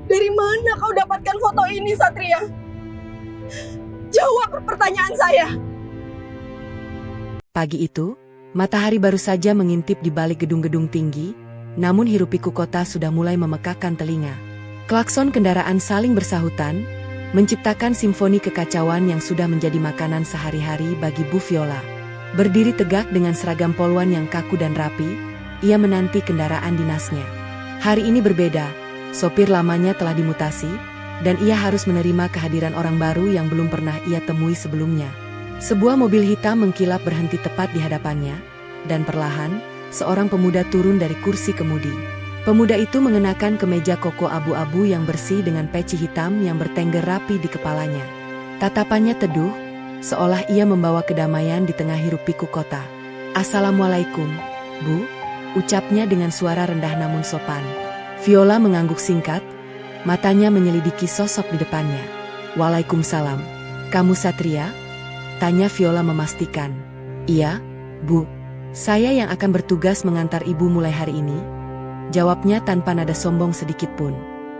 Dari mana kau dapatkan foto ini, Satria? Jawab pertanyaan saya. Pagi itu, matahari baru saja mengintip di balik gedung-gedung tinggi, namun hiruk-pikuk kota sudah mulai memekakkan telinga. Klakson kendaraan saling bersahutan, menciptakan simfoni kekacauan yang sudah menjadi makanan sehari-hari bagi Bu Viola. Berdiri tegak dengan seragam poluan yang kaku dan rapi, ia menanti kendaraan dinasnya. Hari ini berbeda, sopir lamanya telah dimutasi, dan ia harus menerima kehadiran orang baru yang belum pernah ia temui sebelumnya. Sebuah mobil hitam mengkilap berhenti tepat di hadapannya, dan perlahan, seorang pemuda turun dari kursi kemudi. Pemuda itu mengenakan kemeja koko abu-abu yang bersih dengan peci hitam yang bertengger rapi di kepalanya. Tatapannya teduh, seolah ia membawa kedamaian di tengah hiruk-pikuk kota. "Assalamualaikum, Bu," ucapnya dengan suara rendah namun sopan. Viola mengangguk singkat, matanya menyelidiki sosok di depannya. "Waalaikumsalam. Kamu Satria?" tanya Viola memastikan. "Iya, Bu. Saya yang akan bertugas mengantar Ibu mulai hari ini," jawabnya tanpa nada sombong sedikit pun.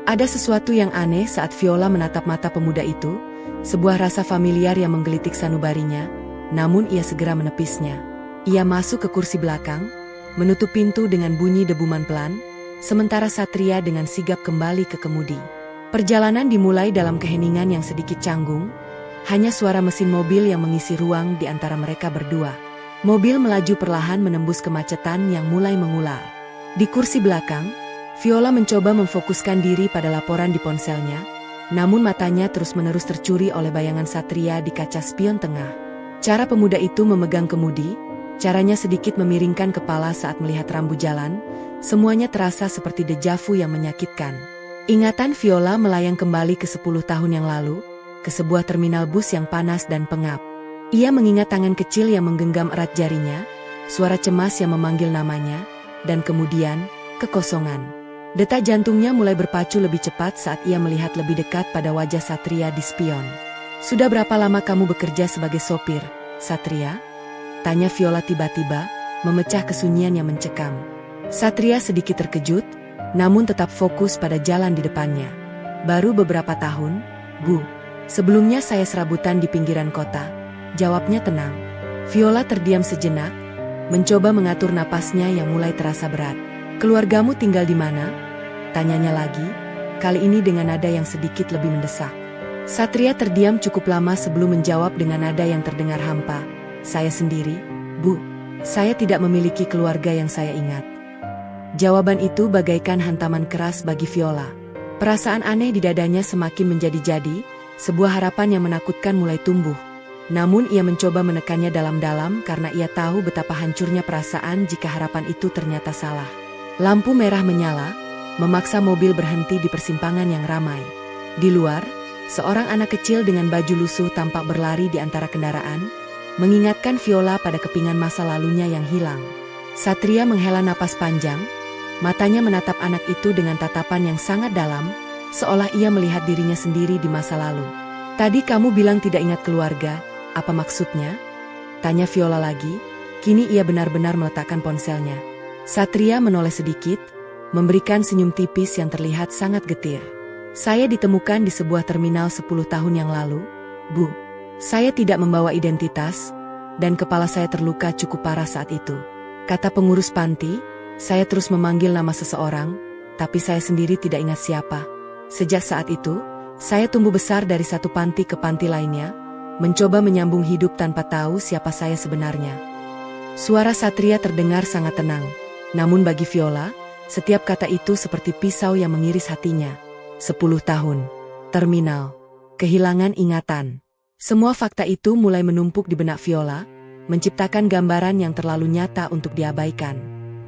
Ada sesuatu yang aneh saat Viola menatap mata pemuda itu, sebuah rasa familiar yang menggelitik sanubarinya, namun ia segera menepisnya. Ia masuk ke kursi belakang, menutup pintu dengan bunyi debuman pelan, sementara Satria dengan sigap kembali ke kemudi. Perjalanan dimulai dalam keheningan yang sedikit canggung, hanya suara mesin mobil yang mengisi ruang di antara mereka berdua. Mobil melaju perlahan menembus kemacetan yang mulai mengular. Di kursi belakang, Viola mencoba memfokuskan diri pada laporan di ponselnya, namun matanya terus-menerus tercuri oleh bayangan Satria di kaca spion tengah. Cara pemuda itu memegang kemudi, caranya sedikit memiringkan kepala saat melihat rambu jalan, semuanya terasa seperti dejavu yang menyakitkan. Ingatan Viola melayang kembali ke 10 tahun yang lalu, ke sebuah terminal bus yang panas dan pengap. Ia mengingat tangan kecil yang menggenggam erat jarinya, suara cemas yang memanggil namanya, dan kemudian, kekosongan. Detak jantungnya mulai berpacu lebih cepat saat ia melihat lebih dekat pada wajah Satria di spion. "Sudah berapa lama kamu bekerja sebagai sopir, Satria?" tanya Viola tiba-tiba, memecah kesunyian yang mencekam. Satria sedikit terkejut, namun tetap fokus pada jalan di depannya. "Baru beberapa tahun, Bu. Sebelumnya saya serabutan di pinggiran kota," jawabnya tenang. Viola terdiam sejenak, mencoba mengatur napasnya yang mulai terasa berat. "Keluargamu tinggal di mana?" tanyanya lagi, kali ini dengan nada yang sedikit lebih mendesak. Satria terdiam cukup lama sebelum menjawab dengan nada yang terdengar hampa. "Saya sendiri, Bu. Saya tidak memiliki keluarga yang saya ingat." Jawaban itu bagaikan hantaman keras bagi Viola. Perasaan aneh di dadanya semakin menjadi-jadi, sebuah harapan yang menakutkan mulai tumbuh. Namun ia mencoba menekannya dalam-dalam karena ia tahu betapa hancurnya perasaan jika harapan itu ternyata salah. Lampu merah menyala, memaksa mobil berhenti di persimpangan yang ramai. Di luar, seorang anak kecil dengan baju lusuh tampak berlari di antara kendaraan, mengingatkan Viola pada kepingan masa lalunya yang hilang. Satria menghela napas panjang, matanya menatap anak itu dengan tatapan yang sangat dalam, seolah ia melihat dirinya sendiri di masa lalu. "Tadi kamu bilang tidak ingat keluarga, apa maksudnya?" tanya Viola lagi. Kini ia benar-benar meletakkan ponselnya. Satria menoleh sedikit, memberikan senyum tipis yang terlihat sangat getir. "Saya ditemukan di sebuah terminal 10 tahun yang lalu, Bu. Saya tidak membawa identitas, dan kepala saya terluka cukup parah saat itu. Kata pengurus panti, saya terus memanggil nama seseorang, tapi saya sendiri tidak ingat siapa. Sejak saat itu, saya tumbuh besar dari satu panti ke panti lainnya, mencoba menyambung hidup tanpa tahu siapa saya sebenarnya." Suara Satria terdengar sangat tenang, namun bagi Viola, setiap kata itu seperti pisau yang mengiris hatinya. 10 tahun, terminal, kehilangan ingatan. Semua fakta itu mulai menumpuk di benak Viola, menciptakan gambaran yang terlalu nyata untuk diabaikan.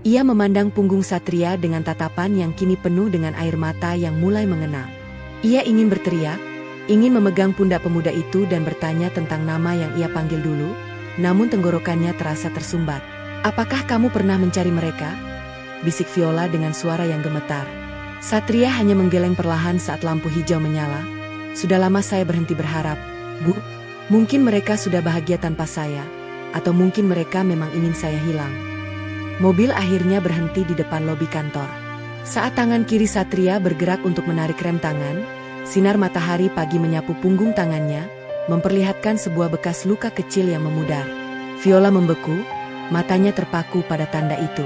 Ia memandang punggung Satria dengan tatapan yang kini penuh dengan air mata yang mulai mengena. Ia ingin berteriak, ingin memegang pundak pemuda itu dan bertanya tentang nama yang ia panggil dulu, namun tenggorokannya terasa tersumbat. "Apakah kamu pernah mencari mereka?" bisik Viola dengan suara yang gemetar. Satria hanya menggeleng perlahan saat lampu hijau menyala. "Sudah lama saya berhenti berharap, Bu. Mungkin mereka sudah bahagia tanpa saya, atau mungkin mereka memang ingin saya hilang." Mobil akhirnya berhenti di depan lobi kantor. Saat tangan kiri Satria bergerak untuk menarik rem tangan, sinar matahari pagi menyapu punggung tangannya, memperlihatkan sebuah bekas luka kecil yang memudar. Viola membeku, matanya terpaku pada tanda itu.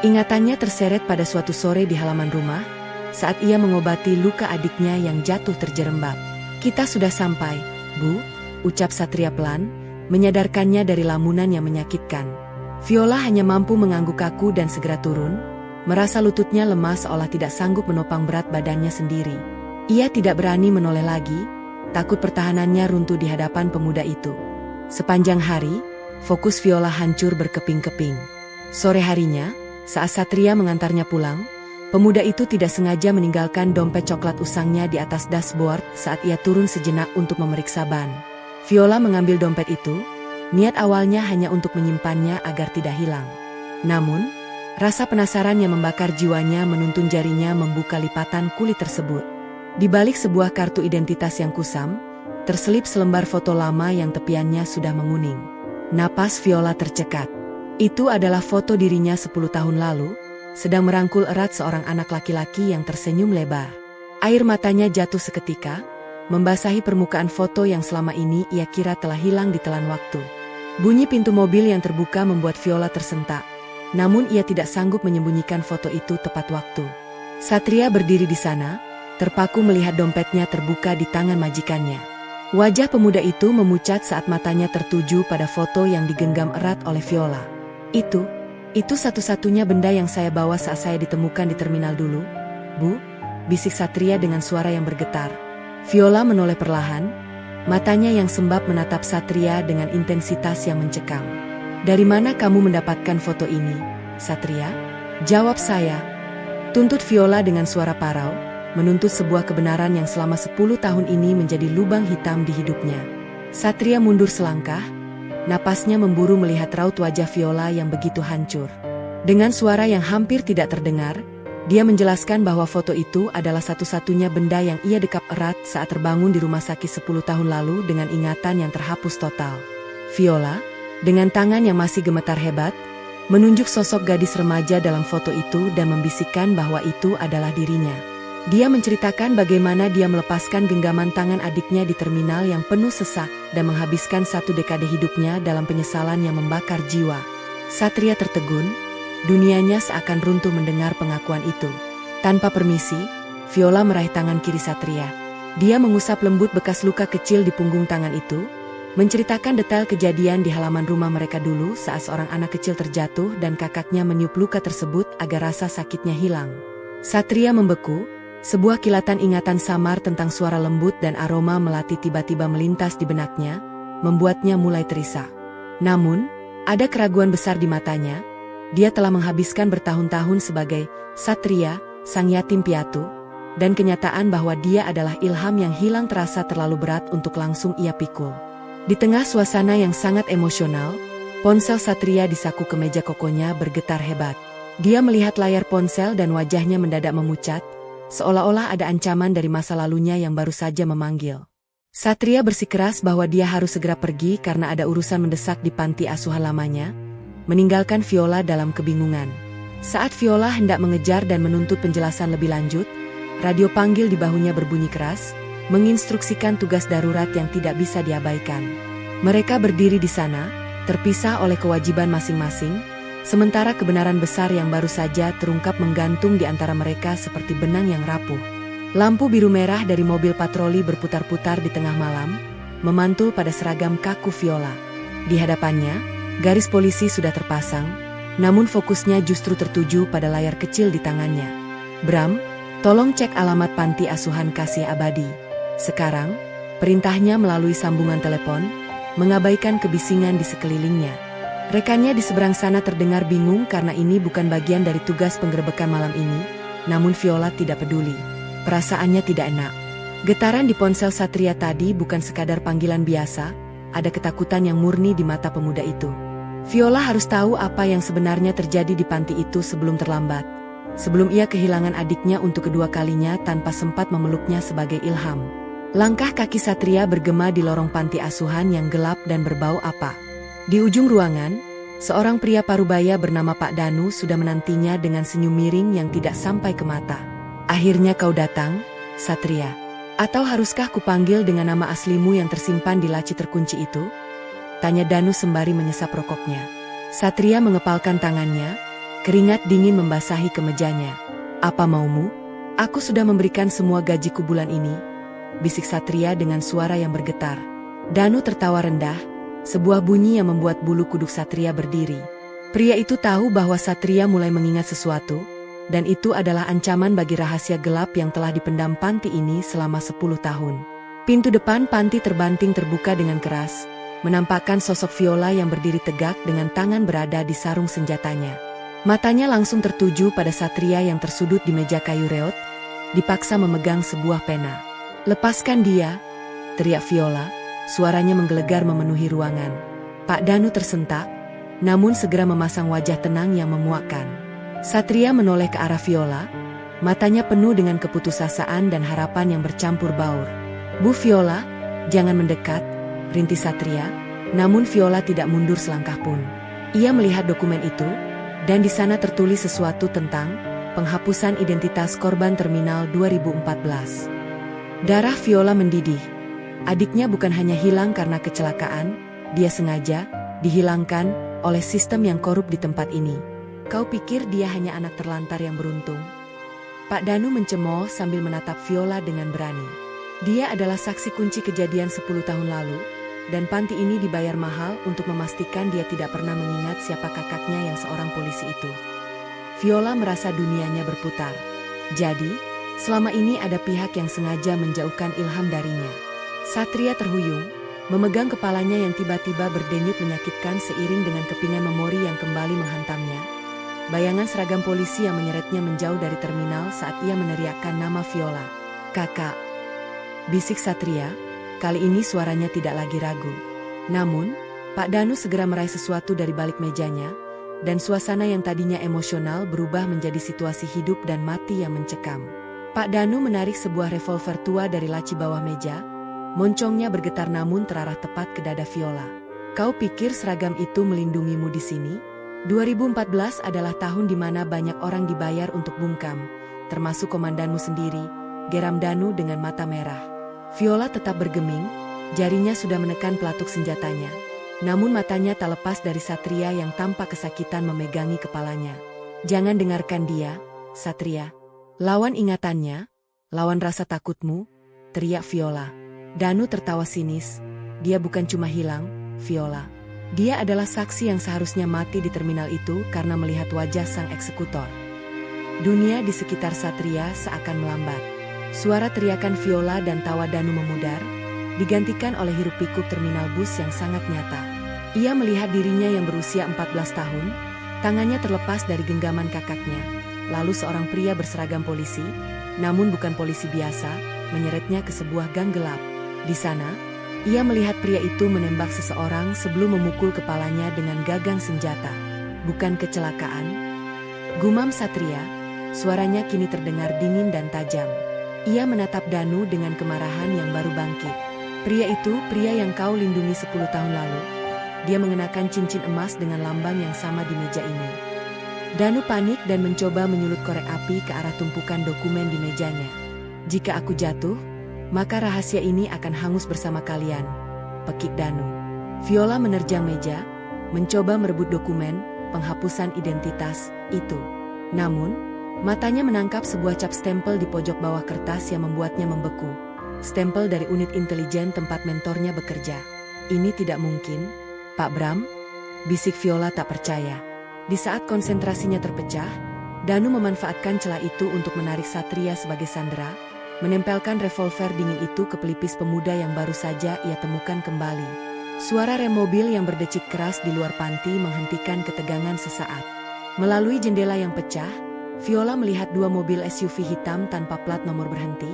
Ingatannya terseret pada suatu sore di halaman rumah, saat ia mengobati luka adiknya yang jatuh terjerembab. "Kita sudah sampai, Bu," ucap Satria pelan, menyadarkannya dari lamunan yang menyakitkan. Viola hanya mampu mengangguk kaku dan segera turun, merasa lututnya lemas seolah tidak sanggup menopang berat badannya sendiri. Ia tidak berani menoleh lagi, takut pertahanannya runtuh di hadapan pemuda itu. Sepanjang hari, fokus Viola hancur berkeping-keping. Sore harinya, saat Satria mengantarnya pulang, pemuda itu tidak sengaja meninggalkan dompet coklat usangnya di atas dashboard saat ia turun sejenak untuk memeriksa ban. Viola mengambil dompet itu, niat awalnya hanya untuk menyimpannya agar tidak hilang. Namun, rasa penasaran yang membakar jiwanya menuntun jarinya membuka lipatan kulit tersebut. Di balik sebuah kartu identitas yang kusam, terselip selembar foto lama yang tepiannya sudah menguning. Napas Viola tercekat. Itu adalah foto dirinya 10 tahun lalu, sedang merangkul erat seorang anak laki-laki yang tersenyum lebar. Air matanya jatuh seketika, membasahi permukaan foto yang selama ini ia kira telah hilang ditelan waktu. Bunyi pintu mobil yang terbuka membuat Viola tersentak. Namun ia tidak sanggup menyembunyikan foto itu tepat waktu. Satria berdiri di sana, terpaku melihat dompetnya terbuka di tangan majikannya. Wajah pemuda itu memucat saat matanya tertuju pada foto yang digenggam erat oleh Viola. Itu satu-satunya benda yang saya bawa saat saya ditemukan di terminal dulu, Bu," bisik Satria dengan suara yang bergetar. Viola menoleh perlahan, matanya yang sembab menatap Satria dengan intensitas yang mencekam. "Dari mana kamu mendapatkan foto ini, Satria?" "Jawab saya," tuntut Viola dengan suara parau, menuntut sebuah kebenaran yang selama 10 tahun ini menjadi lubang hitam di hidupnya. Satria mundur selangkah, napasnya memburu melihat raut wajah Viola yang begitu hancur. Dengan suara yang hampir tidak terdengar, dia menjelaskan bahwa foto itu adalah satu-satunya benda yang ia dekap erat saat terbangun di rumah sakit 10 tahun lalu dengan ingatan yang terhapus total. Viola, dengan tangan yang masih gemetar hebat, menunjuk sosok gadis remaja dalam foto itu dan membisikkan bahwa itu adalah dirinya. Dia menceritakan bagaimana dia melepaskan genggaman tangan adiknya di terminal yang penuh sesak dan menghabiskan 1 dekade hidupnya dalam penyesalan yang membakar jiwa. Satria tertegun, dunianya seakan runtuh mendengar pengakuan itu. Tanpa permisi, Viola meraih tangan kiri Satria. Dia mengusap lembut bekas luka kecil di punggung tangan itu, menceritakan detail kejadian di halaman rumah mereka dulu saat seorang anak kecil terjatuh dan kakaknya meniup luka tersebut agar rasa sakitnya hilang. Satria membeku, sebuah kilatan ingatan samar tentang suara lembut dan aroma melati tiba-tiba melintas di benaknya, membuatnya mulai terisak. Namun, ada keraguan besar di matanya. Dia telah menghabiskan bertahun-tahun sebagai Satria, sang yatim piatu, dan kenyataan bahwa dia adalah ilham yang hilang terasa terlalu berat untuk langsung ia pikul. Di tengah suasana yang sangat emosional, ponsel Satria di saku kemeja kokonya bergetar hebat. Dia melihat layar ponsel dan wajahnya mendadak memucat, seolah-olah ada ancaman dari masa lalunya yang baru saja memanggil. Satria bersikeras bahwa dia harus segera pergi karena ada urusan mendesak di panti asuhan lamanya, meninggalkan Viola dalam kebingungan. Saat Viola hendak mengejar dan menuntut penjelasan lebih lanjut, radio panggil di bahunya berbunyi keras, menginstruksikan tugas darurat yang tidak bisa diabaikan. Mereka berdiri di sana, terpisah oleh kewajiban masing-masing, sementara kebenaran besar yang baru saja terungkap menggantung di antara mereka seperti benang yang rapuh. Lampu biru merah dari mobil patroli berputar-putar di tengah malam, memantul pada seragam kaku Viola. Di hadapannya, garis polisi sudah terpasang, namun fokusnya justru tertuju pada layar kecil di tangannya. "Bram, tolong cek alamat panti asuhan Kasih Abadi." Sekarang, perintahnya melalui sambungan telepon, mengabaikan kebisingan di sekelilingnya. Rekannya di seberang sana terdengar bingung karena ini bukan bagian dari tugas penggerebekan malam ini, namun Viola tidak peduli. Perasaannya tidak enak. Getaran di ponsel Satria tadi bukan sekadar panggilan biasa, ada ketakutan yang murni di mata pemuda itu. Viola harus tahu apa yang sebenarnya terjadi di panti itu sebelum terlambat. Sebelum ia kehilangan adiknya untuk kedua kalinya tanpa sempat memeluknya sebagai ilham. Langkah kaki Satria bergema di lorong panti asuhan yang gelap dan berbau apa. Di ujung ruangan, Seorang pria parubaya bernama Pak Danu sudah menantinya dengan senyum miring yang tidak sampai ke mata. Akhirnya kau datang, Satria. Atau haruskah kupanggil dengan nama aslimu yang tersimpan di laci terkunci itu? Tanya Danu sembari menyesap rokoknya. Satria mengepalkan tangannya, keringat dingin membasahi kemejanya. Apa maumu? Aku sudah memberikan semua gajiku bulan ini, bisik Satria dengan suara yang bergetar. Danu tertawa rendah, sebuah bunyi yang membuat bulu kuduk Satria berdiri. Pria itu tahu bahwa Satria mulai mengingat sesuatu, dan itu adalah ancaman bagi rahasia gelap yang telah dipendam panti ini selama 10 tahun. Pintu depan panti terbanting terbuka dengan keras, menampakkan sosok Viola yang berdiri tegak dengan tangan berada di sarung senjatanya. Matanya langsung tertuju pada Satria yang tersudut di meja kayu reot, dipaksa memegang sebuah pena. Lepaskan dia, teriak Viola, suaranya menggelegar memenuhi ruangan. Pak Danu tersentak, namun segera memasang wajah tenang yang memuakkan. Satria menoleh ke arah Viola, matanya penuh dengan keputusasaan dan harapan yang bercampur baur. Bu Viola, jangan mendekat, rintis Satria, namun Viola tidak mundur selangkah pun. Ia melihat dokumen itu, dan di sana tertulis sesuatu tentang penghapusan identitas korban terminal 2014. Darah Viola mendidih. Adiknya bukan hanya hilang karena kecelakaan, dia sengaja dihilangkan oleh sistem yang korup di tempat ini. Kau pikir dia hanya anak terlantar yang beruntung? Pak Danu mencemooh sambil menatap Viola dengan berani. Dia adalah saksi kunci kejadian 10 tahun lalu, dan panti ini dibayar mahal untuk memastikan dia tidak pernah mengingat siapa kakaknya yang seorang polisi itu. Viola merasa dunianya berputar. Jadi, selama ini ada pihak yang sengaja menjauhkan Ilham darinya. Satria terhuyung, memegang kepalanya yang tiba-tiba berdenyut menyakitkan seiring dengan kepingan memori yang kembali menghantamnya. Bayangan seragam polisi yang menyeretnya menjauh dari terminal saat ia meneriakkan nama Viola. Kakak, bisik Satria. Kali ini suaranya tidak lagi ragu. Namun, Pak Danu segera meraih sesuatu dari balik mejanya, dan suasana yang tadinya emosional berubah menjadi situasi hidup dan mati yang mencekam. Pak Danu menarik sebuah revolver tua dari laci bawah meja, moncongnya bergetar namun terarah tepat ke dada Viola. Kau pikir seragam itu melindungimu di sini? 2014 adalah tahun di mana banyak orang dibayar untuk bungkam, termasuk komandanmu sendiri, geram Danu dengan mata merah. Viola tetap bergeming, jarinya sudah menekan pelatuk senjatanya. Namun matanya tak lepas dari Satria yang tampak kesakitan memegangi kepalanya. Jangan dengarkan dia, Satria. Lawan ingatannya, lawan rasa takutmu, teriak Viola. Danu tertawa sinis. Dia bukan cuma hilang, Viola. Dia adalah saksi yang seharusnya mati di terminal itu karena melihat wajah sang eksekutor. Dunia di sekitar Satria seakan melambat. Suara teriakan Viola dan tawa Danu memudar, digantikan oleh hiruk-pikuk terminal bus yang sangat nyata. Ia melihat dirinya yang berusia 14 tahun, tangannya terlepas dari genggaman kakaknya. Lalu seorang pria berseragam polisi, namun bukan polisi biasa, menyeretnya ke sebuah gang gelap. Di sana, ia melihat pria itu menembak seseorang sebelum memukul kepalanya dengan gagang senjata. Bukan kecelakaan? Gumam Satria, suaranya kini terdengar dingin dan tajam. Ia menatap Danu dengan kemarahan yang baru bangkit. Pria itu, pria yang kau lindungi 10 tahun lalu. Dia mengenakan cincin emas dengan lambang yang sama di meja ini. Danu panik dan mencoba menyulut korek api ke arah tumpukan dokumen di mejanya. Jika aku jatuh, maka rahasia ini akan hangus bersama kalian, pekik Danu. Viola menerjang meja, mencoba merebut dokumen penghapusan identitas itu. Namun, matanya menangkap sebuah cap stempel di pojok bawah kertas yang membuatnya membeku. Stempel dari unit intelijen tempat mentornya bekerja. Ini tidak mungkin, Pak Bram, bisik Viola tak percaya. Di saat konsentrasinya terpecah, Danu memanfaatkan celah itu untuk menarik Satria sebagai sandera, menempelkan revolver dingin itu ke pelipis pemuda yang baru saja ia temukan kembali. Suara rem mobil yang berdecit keras di luar panti menghentikan ketegangan sesaat. Melalui jendela yang pecah, Viola melihat 2 mobil SUV hitam tanpa plat nomor berhenti,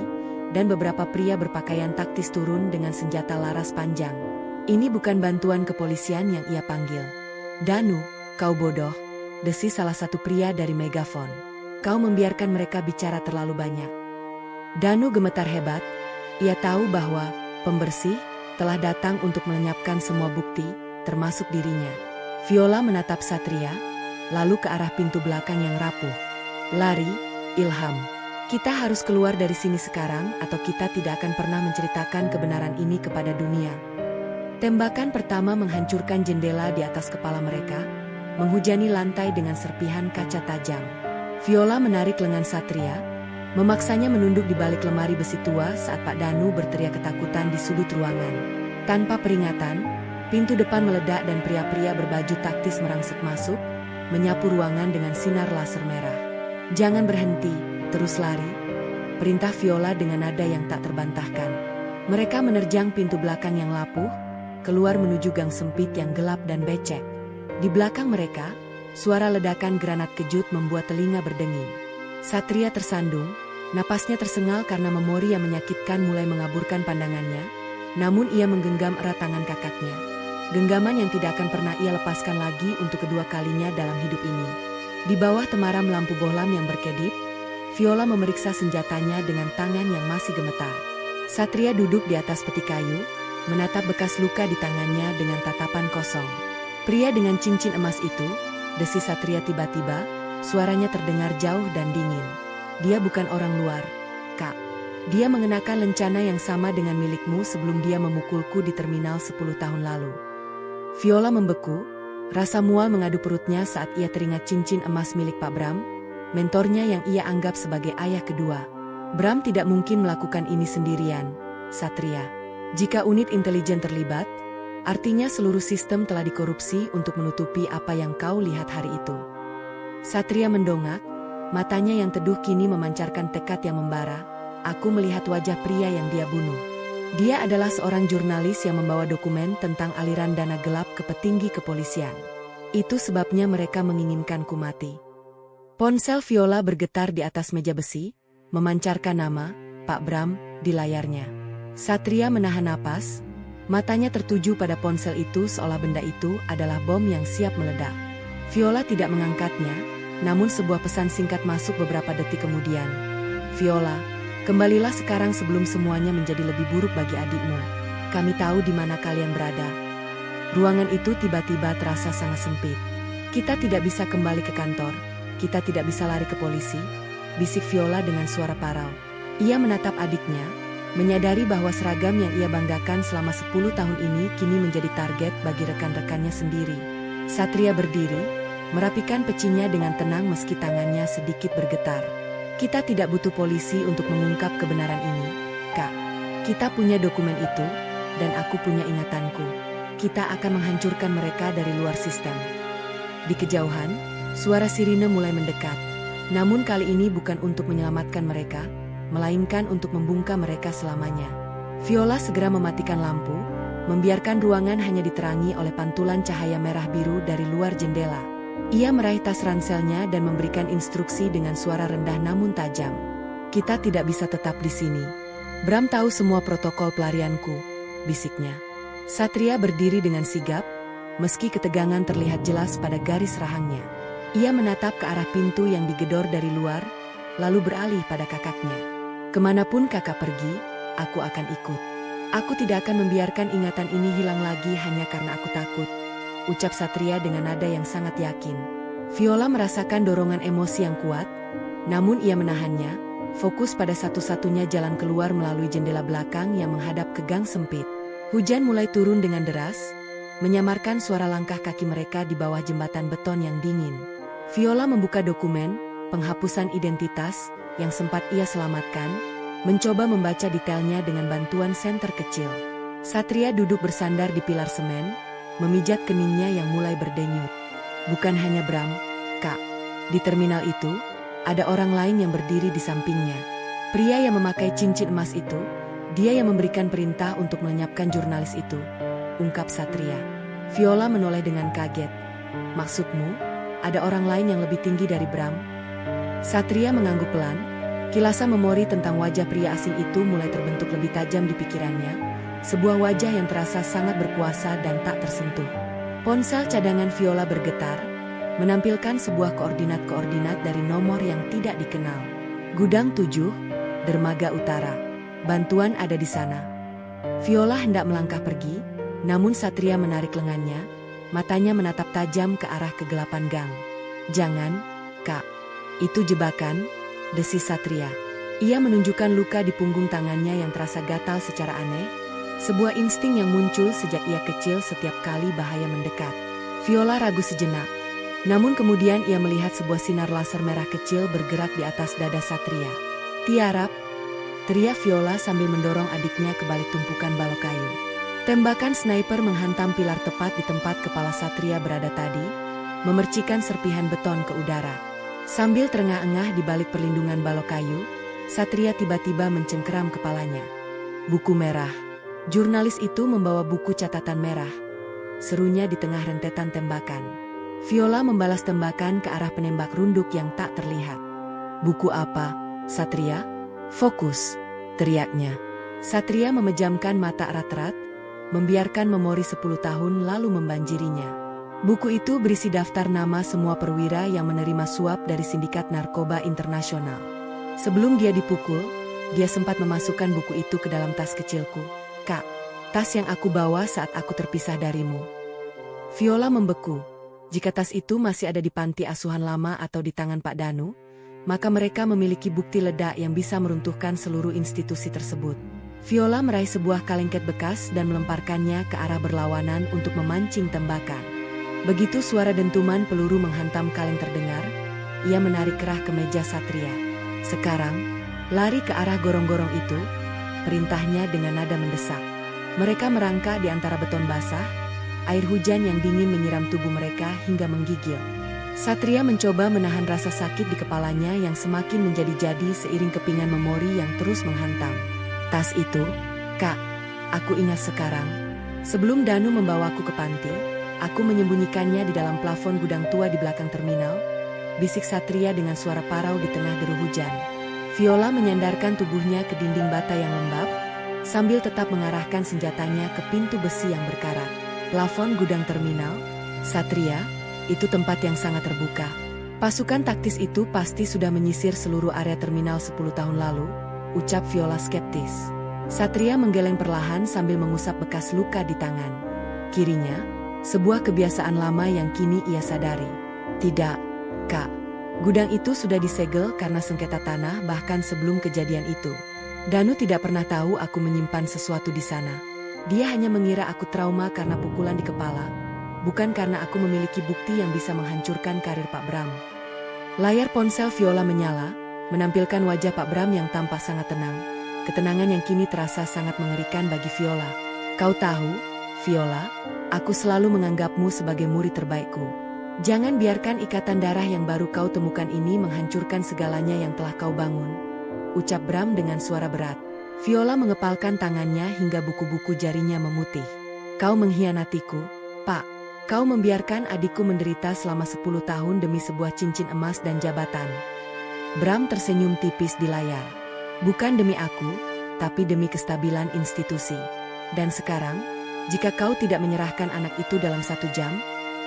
dan beberapa pria berpakaian taktis turun dengan senjata laras panjang. Ini bukan bantuan kepolisian yang ia panggil. Danu, kau bodoh, desis salah satu pria dari megafon. Kau membiarkan mereka bicara terlalu banyak. Danu gemetar hebat, ia tahu bahwa pembersih telah datang untuk melenyapkan semua bukti, termasuk dirinya. Viola menatap Satria, lalu ke arah pintu belakang yang rapuh. Lari, Ilham. Kita harus keluar dari sini sekarang atau kita tidak akan pernah menceritakan kebenaran ini kepada dunia. Tembakan pertama menghancurkan jendela di atas kepala mereka, menghujani lantai dengan serpihan kaca tajam. Viola menarik lengan Satria, memaksanya menunduk di balik lemari besi tua saat Pak Danu berteriak ketakutan di sudut ruangan. Tanpa peringatan, pintu depan meledak dan pria-pria berbaju taktis merangsek masuk, menyapu ruangan dengan sinar laser merah. "Jangan berhenti, terus lari," perintah Viola dengan nada yang tak terbantahkan. Mereka menerjang pintu belakang yang lapuh, keluar menuju gang sempit yang gelap dan becek. Di belakang mereka, suara ledakan granat kejut membuat telinga berdenging. Satria tersandung, napasnya tersengal karena memori yang menyakitkan mulai mengaburkan pandangannya, namun ia menggenggam erat tangan kakaknya. Genggaman yang tidak akan pernah ia lepaskan lagi untuk kedua kalinya dalam hidup ini. Di bawah temaram lampu bohlam yang berkedip, Viola memeriksa senjatanya dengan tangan yang masih gemetar. Satria duduk di atas peti kayu, menatap bekas luka di tangannya dengan tatapan kosong. "Pria dengan cincin emas itu," desis Satria tiba-tiba, suaranya terdengar jauh dan dingin. "Dia bukan orang luar, Kak. Dia mengenakan lencana yang sama dengan milikmu sebelum dia memukulku di terminal 10 tahun lalu." Viola membeku, rasa mual mengadu perutnya saat ia teringat cincin emas milik Pak Bram, mentornya yang ia anggap sebagai ayah kedua. "Bram tidak mungkin melakukan ini sendirian, Satria. Jika unit intelijen terlibat, artinya seluruh sistem telah dikorupsi untuk menutupi apa yang kau lihat hari itu." Satria mendongak, matanya yang teduh kini memancarkan tekad yang membara. "Aku melihat wajah pria yang dia bunuh. Dia adalah seorang jurnalis yang membawa dokumen tentang aliran dana gelap ke petinggi kepolisian. Itu sebabnya mereka menginginkanku mati." Ponsel Viola bergetar di atas meja besi, memancarkan nama Pak Bram di layarnya. Satria menahan napas, matanya tertuju pada ponsel itu seolah benda itu adalah bom yang siap meledak. Viola tidak mengangkatnya, namun sebuah pesan singkat masuk beberapa detik kemudian. "Viola, kembalilah sekarang sebelum semuanya menjadi lebih buruk bagi adikmu. Kami tahu di mana kalian berada." Ruangan itu tiba-tiba terasa sangat sempit. "Kita tidak bisa kembali ke kantor. Kita tidak bisa lari ke polisi," bisik Viola dengan suara parau. Ia menatap adiknya, menyadari bahwa seragam yang ia banggakan selama 10 tahun ini kini menjadi target bagi rekan-rekannya sendiri. Satria berdiri, merapikan pecinya dengan tenang meski tangannya sedikit bergetar. "Kita tidak butuh polisi untuk mengungkap kebenaran ini, Kak. Kita punya dokumen itu, dan aku punya ingatanku. Kita akan menghancurkan mereka dari luar sistem." Di kejauhan, suara sirine mulai mendekat. Namun kali ini bukan untuk menyelamatkan mereka, melainkan untuk membungkam mereka selamanya. Viola segera mematikan lampu, membiarkan ruangan hanya diterangi oleh pantulan cahaya merah biru dari luar jendela. Ia meraih tas ranselnya dan memberikan instruksi dengan suara rendah namun tajam. "Kita tidak bisa tetap di sini. Bram tahu semua protokol pelarianku," bisiknya. Satria berdiri dengan sigap, meski ketegangan terlihat jelas pada garis rahangnya. Ia menatap ke arah pintu yang digedor dari luar, lalu beralih pada kakaknya. "Kemanapun kakak pergi, aku akan ikut. Aku tidak akan membiarkan ingatan ini hilang lagi hanya karena aku takut," ucap Satria dengan nada yang sangat yakin. Viola merasakan dorongan emosi yang kuat, namun ia menahannya, fokus pada satu-satunya jalan keluar melalui jendela belakang yang menghadap ke gang sempit. Hujan mulai turun dengan deras, menyamarkan suara langkah kaki mereka di bawah jembatan beton yang dingin. Viola membuka dokumen penghapusan identitas yang sempat ia selamatkan, mencoba membaca detailnya dengan bantuan senter kecil. Satria duduk bersandar di pilar semen, memijat keningnya yang mulai berdenyut. "Bukan hanya Bram, Kak. Di terminal itu, ada orang lain yang berdiri di sampingnya. Pria yang memakai cincin emas itu, dia yang memberikan perintah untuk melenyapkan jurnalis itu," ungkap Satria. Viola menoleh dengan kaget. "Maksudmu, ada orang lain yang lebih tinggi dari Bram?" Satria mengangguk pelan, kilasan memori tentang wajah pria asing itu mulai terbentuk lebih tajam di pikirannya, sebuah wajah yang terasa sangat berkuasa dan tak tersentuh. Ponsel cadangan Viola bergetar, menampilkan sebuah koordinat-koordinat dari nomor yang tidak dikenal. "Gudang 7, Dermaga Utara. Bantuan ada di sana." Viola hendak melangkah pergi, namun Satria menarik lengannya, matanya menatap tajam ke arah kegelapan gang. "Jangan, Kak. Itu jebakan," desis Satria. Ia menunjukkan luka di punggung tangannya yang terasa gatal secara aneh, sebuah insting yang muncul sejak ia kecil setiap kali bahaya mendekat. Viola ragu sejenak, namun kemudian ia melihat sebuah sinar laser merah kecil bergerak di atas dada Satria. "Tiarap!" teriak Viola sambil mendorong adiknya ke balik tumpukan balok kayu. Tembakan sniper menghantam pilar tepat di tempat kepala Satria berada tadi, memercikan serpihan beton ke udara. Sambil terengah-engah di balik perlindungan balok kayu, Satria tiba-tiba mencengkeram kepalanya. "Buku merah." Jurnalis itu membawa buku catatan merah, serunya di tengah rentetan tembakan. Viola membalas tembakan ke arah penembak runduk yang tak terlihat. "Buku apa, Satria?" "Fokus," teriaknya. Satria memejamkan mata erat-erat, membiarkan memori 10 tahun lalu membanjirinya. Buku itu berisi daftar nama semua perwira yang menerima suap dari sindikat narkoba internasional. Sebelum dia dipukul, dia sempat memasukkan buku itu ke dalam tas kecilku. "Kak, tas yang aku bawa saat aku terpisah darimu." Viola membeku. Jika tas itu masih ada di panti asuhan lama atau di tangan Pak Danu, maka mereka memiliki bukti ledak yang bisa meruntuhkan seluruh institusi tersebut. Viola meraih sebuah kalengket bekas dan melemparkannya ke arah berlawanan untuk memancing tembakan. Begitu suara dentuman peluru menghantam kaleng terdengar, ia menarik kerah ke meja Satria. "Sekarang, lari ke arah gorong-gorong itu," perintahnya dengan nada mendesak. Mereka merangkak di antara beton basah, air hujan yang dingin menyiram tubuh mereka hingga menggigil. Satria mencoba menahan rasa sakit di kepalanya yang semakin menjadi-jadi seiring kepingan memori yang terus menghantam. "Tas itu, Kak, aku ingat sekarang. Sebelum Danu membawaku ke panti, aku menyembunyikannya di dalam plafon gudang tua di belakang terminal," bisik Satria dengan suara parau di tengah deru hujan. Viola menyandarkan tubuhnya ke dinding bata yang lembab, sambil tetap mengarahkan senjatanya ke pintu besi yang berkarat. "Plafon gudang terminal, Satria, itu tempat yang sangat terbuka. Pasukan taktis itu pasti sudah menyisir seluruh area terminal 10 tahun lalu," ucap Viola skeptis. Satria menggeleng perlahan sambil mengusap bekas luka di tangan kirinya, sebuah kebiasaan lama yang kini ia sadari. "Tidak, Kak. Gudang itu sudah disegel karena sengketa tanah bahkan sebelum kejadian itu. Danu tidak pernah tahu aku menyimpan sesuatu di sana. Dia hanya mengira aku trauma karena pukulan di kepala, bukan karena aku memiliki bukti yang bisa menghancurkan karir Pak Bram." Layar ponsel Viola menyala, menampilkan wajah Pak Bram yang tampak sangat tenang. Ketenangan yang kini terasa sangat mengerikan bagi Viola. "Kau tahu, Viola, aku selalu menganggapmu sebagai murid terbaikku. Jangan biarkan ikatan darah yang baru kau temukan ini menghancurkan segalanya yang telah kau bangun," ucap Bram dengan suara berat. Viola mengepalkan tangannya hingga buku-buku jarinya memutih. "Kau mengkhianatiku, Pak. Kau membiarkan adikku menderita selama 10 tahun demi sebuah cincin emas dan jabatan." Bram tersenyum tipis di layar. "Bukan demi aku, tapi demi kestabilan institusi. Dan sekarang, jika kau tidak menyerahkan anak itu dalam 1 jam,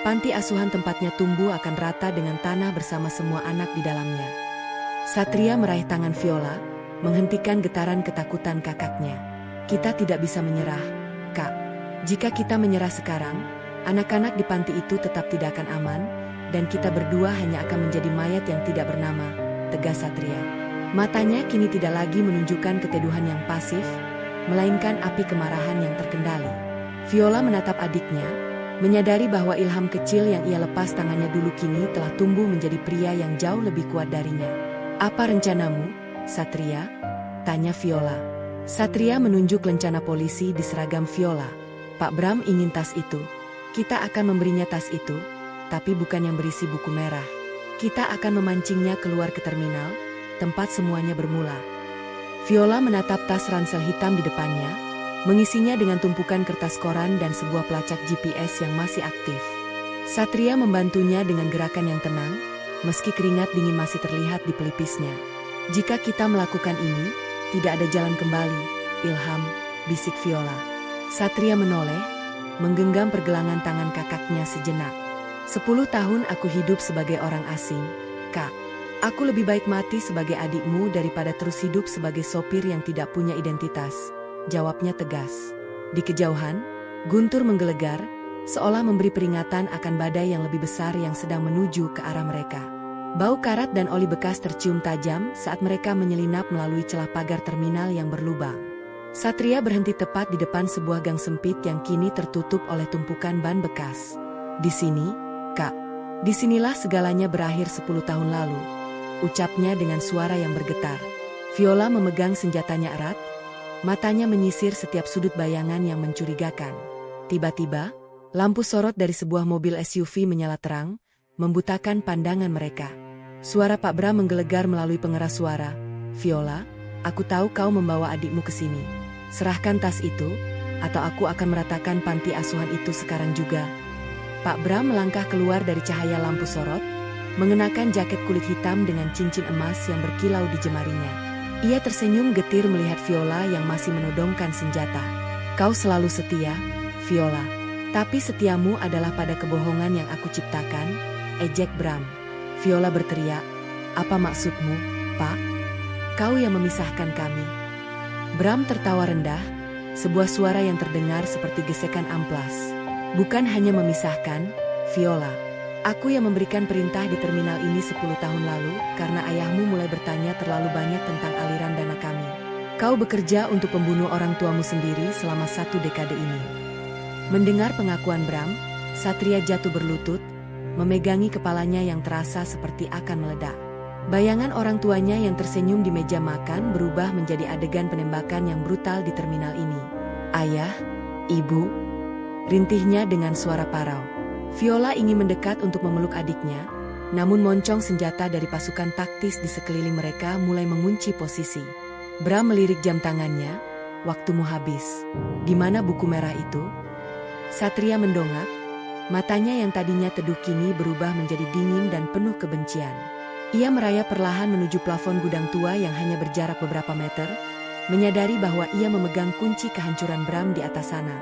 panti asuhan tempatnya tumbuh akan rata dengan tanah bersama semua anak di dalamnya." Satria meraih tangan Viola, menghentikan getaran ketakutan kakaknya. "Kita tidak bisa menyerah, Kak. Jika kita menyerah sekarang, anak-anak di panti itu tetap tidak akan aman, dan kita berdua hanya akan menjadi mayat yang tidak bernama," tegas Satria. Matanya kini tidak lagi menunjukkan keteduhan yang pasif, melainkan api kemarahan yang terkendali. Viola menatap adiknya, menyadari bahwa ilham kecil yang ia lepas tangannya dulu kini telah tumbuh menjadi pria yang jauh lebih kuat darinya. "Apa rencanamu, Satria?" tanya Viola. Satria menunjuk lencana polisi di seragam Viola. "Pak Bram ingin tas itu. Kita akan memberinya tas itu, tapi bukan yang berisi buku merah. Kita akan memancingnya keluar ke terminal, tempat semuanya bermula." Viola menatap tas ransel hitam di depannya, mengisinya dengan tumpukan kertas koran dan sebuah pelacak GPS yang masih aktif. Satria membantunya dengan gerakan yang tenang, meski keringat dingin masih terlihat di pelipisnya. "Jika kita melakukan ini, tidak ada jalan kembali, Ilham," bisik Viola. Satria menoleh, menggenggam pergelangan tangan kakaknya sejenak. "10 tahun aku hidup sebagai orang asing, Kak. Aku lebih baik mati sebagai adikmu daripada terus hidup sebagai sopir yang tidak punya identitas," jawabnya tegas. Di kejauhan, guntur menggelegar, seolah memberi peringatan akan badai yang lebih besar yang sedang menuju ke arah mereka. Bau karat dan oli bekas tercium tajam saat mereka menyelinap melalui celah pagar terminal yang berlubang. Satria berhenti tepat di depan sebuah gang sempit yang kini tertutup oleh tumpukan ban bekas. "Di sini, Kak. Disinilah segalanya berakhir 10 tahun lalu," ucapnya dengan suara yang bergetar. Viola memegang senjatanya erat, matanya menyisir setiap sudut bayangan yang mencurigakan. Tiba-tiba, lampu sorot dari sebuah mobil SUV menyala terang, membutakan pandangan mereka. Suara Pak Bram menggelegar melalui pengeras suara. "Viola, aku tahu kau membawa adikmu ke sini. Serahkan tas itu, atau aku akan meratakan panti asuhan itu sekarang juga." Pak Bram melangkah keluar dari cahaya lampu sorot, mengenakan jaket kulit hitam dengan cincin emas yang berkilau di jemarinya. Ia tersenyum getir melihat Viola yang masih menodongkan senjata. "Kau selalu setia, Viola. Tapi setiamu adalah pada kebohongan yang aku ciptakan," ejek Bram. Viola berteriak, "Apa maksudmu, Pak? Kau yang memisahkan kami." Bram tertawa rendah, sebuah suara yang terdengar seperti gesekan amplas. "Bukan hanya memisahkan, Viola. Aku yang memberikan perintah di terminal ini 10 tahun lalu karena ayahmu mulai bertanya terlalu banyak tentang aliran dana kami. Kau bekerja untuk pembunuh orang tuamu sendiri selama 1 dekade ini." Mendengar pengakuan Bram, Satria jatuh berlutut, memegangi kepalanya yang terasa seperti akan meledak. Bayangan orang tuanya yang tersenyum di meja makan berubah menjadi adegan penembakan yang brutal di terminal ini. "Ayah, Ibu," rintihnya dengan suara parau. Viola ingin mendekat untuk memeluk adiknya, namun moncong senjata dari pasukan taktis di sekeliling mereka mulai mengunci posisi. Bram melirik jam tangannya. "Waktumu habis. Di mana buku merah itu?" Satria mendongak, matanya yang tadinya teduh kini berubah menjadi dingin dan penuh kebencian. Ia merayap perlahan menuju plafon gudang tua yang hanya berjarak beberapa meter, menyadari bahwa ia memegang kunci kehancuran Bram di atas sana.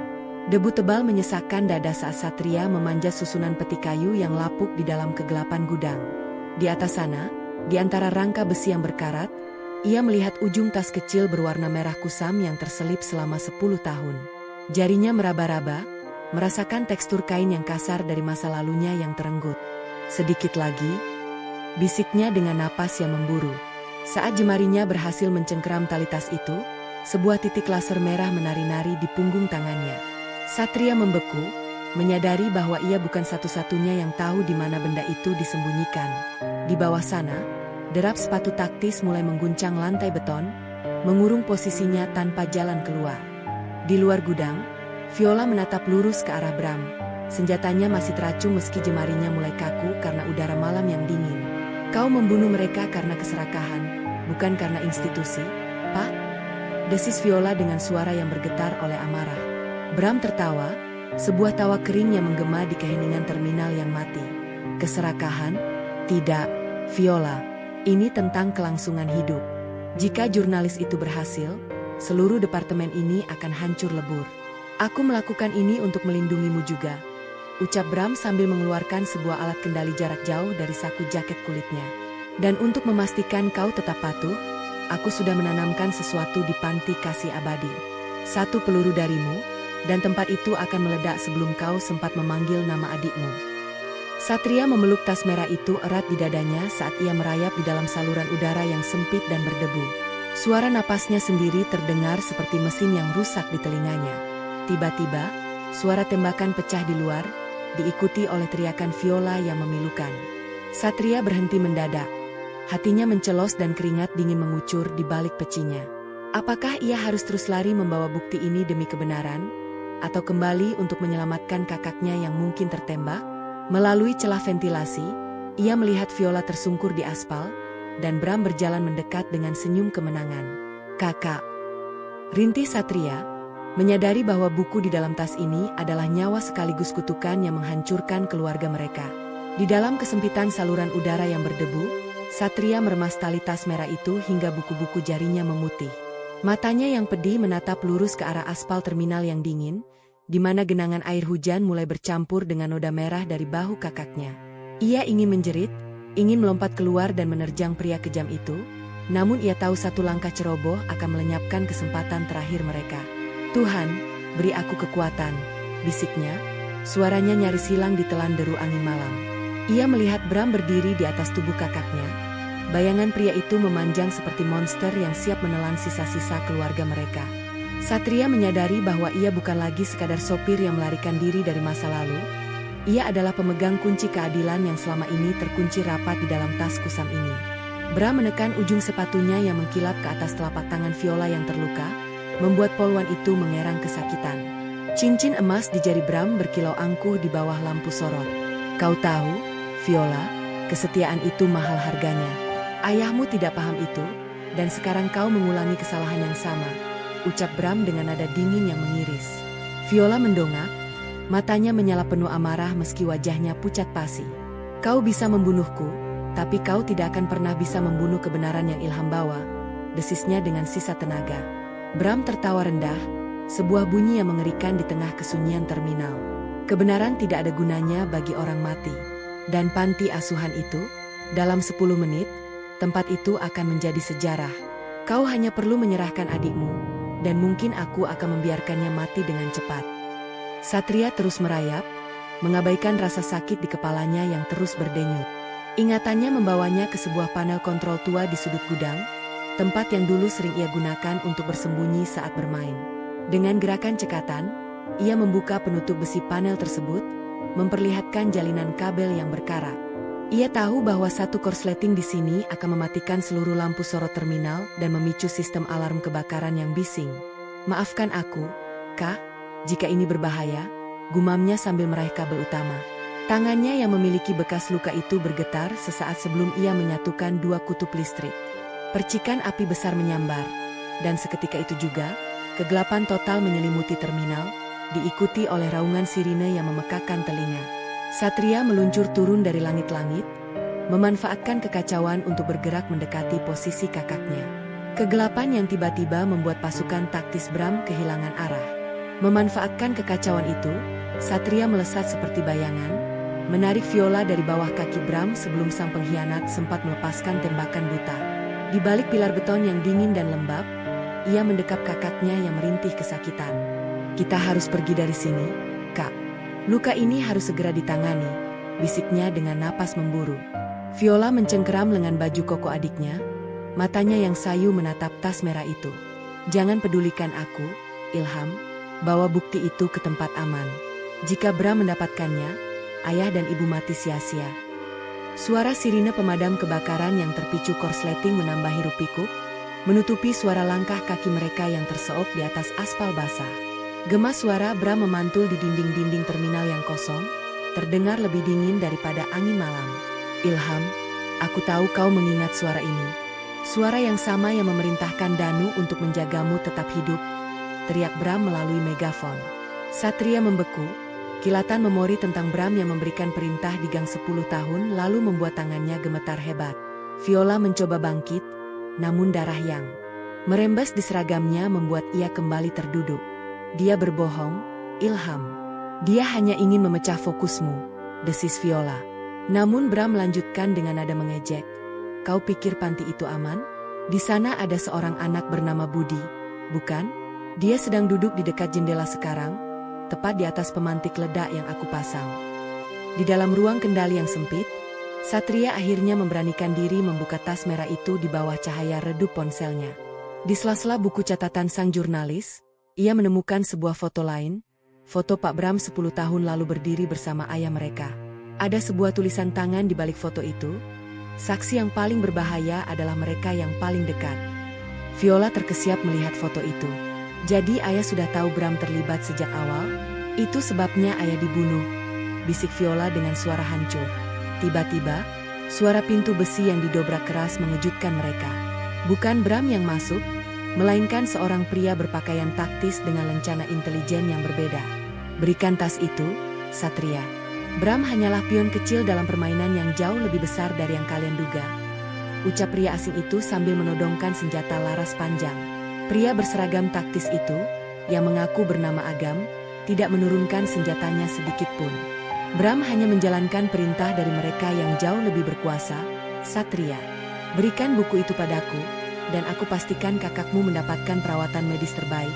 Debu tebal menyesakkan dada saat Satria memanjat susunan peti kayu yang lapuk di dalam kegelapan gudang. Di atas sana, di antara rangka besi yang berkarat, ia melihat ujung tas kecil berwarna merah kusam yang terselip selama 10 tahun. Jarinya meraba-raba, merasakan tekstur kain yang kasar dari masa lalunya yang terenggut. "Sedikit lagi," bisiknya dengan napas yang memburu. Saat jemarinya berhasil mencengkeram tali tas itu, sebuah titik laser merah menari-nari di punggung tangannya. Satria membeku, menyadari bahwa ia bukan satu-satunya yang tahu di mana benda itu disembunyikan. Di bawah sana, derap sepatu taktis mulai mengguncang lantai beton, mengurung posisinya tanpa jalan keluar. Di luar gudang, Viola menatap lurus ke arah Bram. Senjatanya masih teracung meski jemarinya mulai kaku karena udara malam yang dingin. "Kau membunuh mereka karena keserakahan, bukan karena institusi, Pak?" desis Viola dengan suara yang bergetar oleh amarah. Bram tertawa, sebuah tawa kering yang menggema di keheningan terminal yang mati. "Keserakahan? Tidak, Viola. Ini tentang kelangsungan hidup. Jika jurnalis itu berhasil, seluruh departemen ini akan hancur lebur. Aku melakukan ini untuk melindungimu juga," ucap Bram sambil mengeluarkan sebuah alat kendali jarak jauh dari saku jaket kulitnya. "Dan untuk memastikan kau tetap patuh, aku sudah menanamkan sesuatu di panti kasih abadi. 1 peluru darimu, dan tempat itu akan meledak sebelum kau sempat memanggil nama adikmu." Satria memeluk tas merah itu erat di dadanya saat ia merayap di dalam saluran udara yang sempit dan berdebu. Suara napasnya sendiri terdengar seperti mesin yang rusak di telinganya. Tiba-tiba, suara tembakan pecah di luar, diikuti oleh teriakan Viola yang memilukan. Satria berhenti mendadak. Hatinya mencelos dan keringat dingin mengucur di balik pecinya. Apakah ia harus terus lari membawa bukti ini demi kebenaran? Atau kembali untuk menyelamatkan kakaknya yang mungkin tertembak? Melalui celah ventilasi, ia melihat Viola tersungkur di aspal, dan Bram berjalan mendekat dengan senyum kemenangan. "Kakak," rintih Satria, menyadari bahwa buku di dalam tas ini adalah nyawa sekaligus kutukan yang menghancurkan keluarga mereka. Di dalam kesempitan saluran udara yang berdebu, Satria meremas tali tas merah itu hingga buku-buku jarinya memutih. Matanya yang pedih menatap lurus ke arah aspal terminal yang dingin, di mana genangan air hujan mulai bercampur dengan noda merah dari bahu kakaknya. Ia ingin menjerit, ingin melompat keluar dan menerjang pria kejam itu, namun ia tahu satu langkah ceroboh akan melenyapkan kesempatan terakhir mereka. "Tuhan, beri aku kekuatan," bisiknya, Suaranya nyaris hilang ditelan deru angin malam. Ia melihat Bram berdiri di atas tubuh kakaknya. Bayangan pria itu memanjang seperti monster yang siap menelan sisa-sisa keluarga mereka. Satria menyadari bahwa ia bukan lagi sekadar sopir yang melarikan diri dari masa lalu. Ia adalah pemegang kunci keadilan yang selama ini terkunci rapat di dalam tas kusam ini. Bram menekan ujung sepatunya yang mengkilap ke atas telapak tangan Viola yang terluka, membuat polwan itu mengerang kesakitan. Cincin emas di jari Bram berkilau angkuh di bawah lampu sorot. Kau tahu, Viola, kesetiaan itu mahal harganya. Ayahmu tidak paham itu, dan sekarang kau mengulangi kesalahan yang sama, ucap Bram dengan nada dingin yang mengiris. Viola mendongak, matanya menyala penuh amarah meski wajahnya pucat pasi. Kau bisa membunuhku, tapi kau tidak akan pernah bisa membunuh kebenaran yang Ilham bawa, desisnya dengan sisa tenaga. Bram tertawa rendah, sebuah bunyi yang mengerikan di tengah kesunyian terminal. Kebenaran tidak ada gunanya bagi orang mati. Dan panti asuhan itu, dalam 10 menit, tempat itu akan menjadi sejarah. Kau hanya perlu menyerahkan adikmu, dan mungkin aku akan membiarkannya mati dengan cepat. Satria terus merayap, mengabaikan rasa sakit di kepalanya yang terus berdenyut. Ingatannya membawanya ke sebuah panel kontrol tua di sudut gudang, tempat yang dulu sering ia gunakan untuk bersembunyi saat bermain. Dengan gerakan cekatan, ia membuka penutup besi panel tersebut, memperlihatkan jalinan kabel yang berkarat. Ia tahu bahwa satu korsleting di sini akan mematikan seluruh lampu sorot terminal dan memicu sistem alarm kebakaran yang bising. Maafkan aku, Kak, jika ini berbahaya, gumamnya sambil meraih kabel utama. Tangannya yang memiliki bekas luka itu bergetar sesaat sebelum ia menyatukan dua kutub listrik. Percikan api besar menyambar, dan seketika itu juga, kegelapan total menyelimuti terminal, diikuti oleh raungan sirine yang memekakan telinga. Satria meluncur turun dari langit-langit, memanfaatkan kekacauan untuk bergerak mendekati posisi kakaknya. Kegelapan yang tiba-tiba membuat pasukan taktis Bram kehilangan arah. Memanfaatkan kekacauan itu, Satria melesat seperti bayangan, menarik Viola dari bawah kaki Bram sebelum sang pengkhianat sempat melepaskan tembakan buta. Di balik pilar beton yang dingin dan lembab, ia mendekap kakaknya yang merintih kesakitan. Kita harus pergi dari sini, Kak. Luka ini harus segera ditangani, bisiknya dengan napas memburu. Viola mencengkeram lengan baju koko adiknya, matanya yang sayu menatap tas merah itu. Jangan pedulikan aku, Ilham, bawa bukti itu ke tempat aman. Jika Bram mendapatkannya, ayah dan ibu mati sia-sia. Suara sirine pemadam kebakaran yang terpicu korsleting menambah hiruk-pikuk, menutupi suara langkah kaki mereka yang terseok di atas aspal basah. Gema suara Bram memantul di dinding-dinding terminal yang kosong, terdengar lebih dingin daripada angin malam. Ilham, aku tahu kau mengingat suara ini. Suara yang sama yang memerintahkan Danu untuk menjagamu tetap hidup, teriak Bram melalui megafon. Satria membeku, kilatan memori tentang Bram yang memberikan perintah di gang 10 tahun lalu membuat tangannya gemetar hebat. Viola mencoba bangkit, namun darah yang merembes di seragamnya membuat ia kembali terduduk. Dia berbohong, Ilham. Dia hanya ingin memecah fokusmu, desis Viola. Namun Bram melanjutkan dengan nada mengejek. Kau pikir panti itu aman? Di sana ada seorang anak bernama Budi, bukan? Dia sedang duduk di dekat jendela sekarang, tepat di atas pemantik ledak yang aku pasang. Di dalam ruang kendali yang sempit, Satria akhirnya memberanikan diri membuka tas merah itu di bawah cahaya redup ponselnya. Di sela-sela buku catatan sang jurnalis, ia menemukan sebuah foto lain, foto Pak Bram 10 tahun lalu berdiri bersama ayah mereka. Ada sebuah tulisan tangan di balik foto itu, saksi yang paling berbahaya adalah mereka yang paling dekat. Viola terkesiap melihat foto itu. Jadi ayah sudah tahu Bram terlibat sejak awal? Itu sebabnya ayah dibunuh, bisik Viola dengan suara hancur. Tiba-tiba, suara pintu besi yang didobrak keras mengejutkan mereka. Bukan Bram yang masuk, melainkan seorang pria berpakaian taktis dengan lencana intelijen yang berbeda. Berikan tas itu, Satria. Bram hanyalah pion kecil dalam permainan yang jauh lebih besar dari yang kalian duga. Ucap pria asing itu sambil menodongkan senjata laras panjang. Pria berseragam taktis itu, yang mengaku bernama Agam, tidak menurunkan senjatanya sedikit pun. Bram hanya menjalankan perintah dari mereka yang jauh lebih berkuasa, Satria. Berikan buku itu padaku, dan aku pastikan kakakmu mendapatkan perawatan medis terbaik,